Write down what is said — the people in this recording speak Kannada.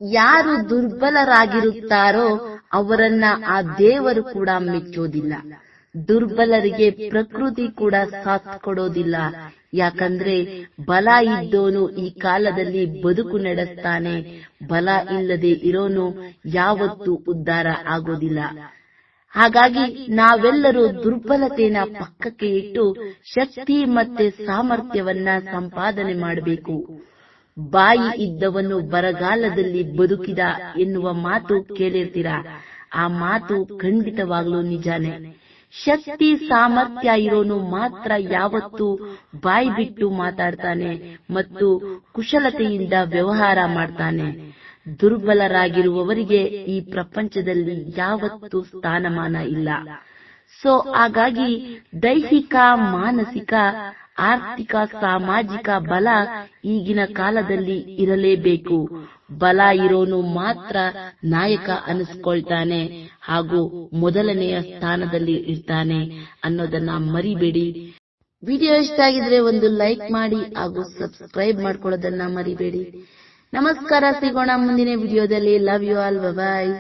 ಯಾರು ದುರ್ಬಲರಾಗಿರುತ್ತಾರೋ ಅವರನ್ನ ಆ ದೇವರು ಕೂಡ ಮೆಚ್ಚೋದಿಲ್ಲ. ದುರ್ಬಲರಿಗೆ ಪ್ರಕೃತಿ ಕೂಡ ಸಾಥ್ ಕೊಡೋದಿಲ್ಲ. ಯಾಕಂದ್ರೆ ಬಲ ಇದ್ದೋನು ಈ ಕಾಲದಲ್ಲಿ ಬದುಕು ನಡೆಸ್ತಾನೆ, ಬಲ ಇಲ್ಲದೆ ಇರೋನು ಯಾವತ್ತೂ ಉದ್ಧಾರ ಆಗೋದಿಲ್ಲ. ಹಾಗಾಗಿ ನಾವೆಲ್ಲರೂ ದುರ್ಬಲತೆನ ಪಕ್ಕಕ್ಕೆ ಇಟ್ಟು ಶಕ್ತಿ ಮತ್ತೆ ಸಾಮರ್ಥ್ಯವನ್ನ ಸಂಪಾದನೆ ಮಾಡಬೇಕು. ಬಾಯಿ ಇದ್ದವನು ಬರಗಾಲದಲ್ಲಿ ಬದುಕಿದ ಎನ್ನುವ ಮಾತು ಕೇಳಿರ್ತೀರಾ. ಆ ಮಾತು ಖಂಡಿತವಾಗ್ಲೂ ನಿಜಾನೇ. ಶಕ್ತಿ ಸಾಮರ್ಥ್ಯ ಇರೋನು ಮಾತ್ರ ಯಾವತ್ತೂ ಬಾಯಿ ಬಿಟ್ಟು ಮಾತಾಡ್ತಾನೆ ಮತ್ತು ಕುಶಲತೆಯಿಂದ ವ್ಯವಹಾರ ಮಾಡ್ತಾನೆ. ದುರ್ಬಲರಾಗಿರುವವರಿಗೆ ಈ ಪ್ರಪಂಚದಲ್ಲಿ ಯಾವತ್ತೂ ಸ್ಥಾನಮಾನ ಇಲ್ಲ. ಹಾಗಾಗಿ ದೈಹಿಕ, ಮಾನಸಿಕ, ಆರ್ಥಿಕ, ಸಾಮಾಜಿಕ ಬಲ ಈಗಿನ ಕಾಲದಲ್ಲಿ ಇರಲೇಬೇಕು. ಬಲ ಇರೋನು ಮಾತ್ರ ನಾಯಕ ಅನಿಸ್ಕೊಳ್ತಾನೆ ಹಾಗೂ ಮೊದಲನೆಯ ಸ್ಥಾನದಲ್ಲಿ ಇರ್ತಾನೆ ಅನ್ನೋದನ್ನ ಮರಿಬೇಡಿ. ವಿಡಿಯೋ ಇಷ್ಟ ಆಗಿದ್ರೆ ಒಂದು ಲೈಕ್ ಮಾಡಿ ಹಾಗೂ ಸಬ್ಸ್ಕ್ರೈಬ್ ಮಾಡ್ಕೊಳ್ಳೋದನ್ನ ಮರಿಬೇಡಿ. ನಮಸ್ಕಾರ, ಸಿಗೋಣ ಮುಂದಿನ ವಿಡಿಯೋದಲ್ಲಿ. Love you all, bye.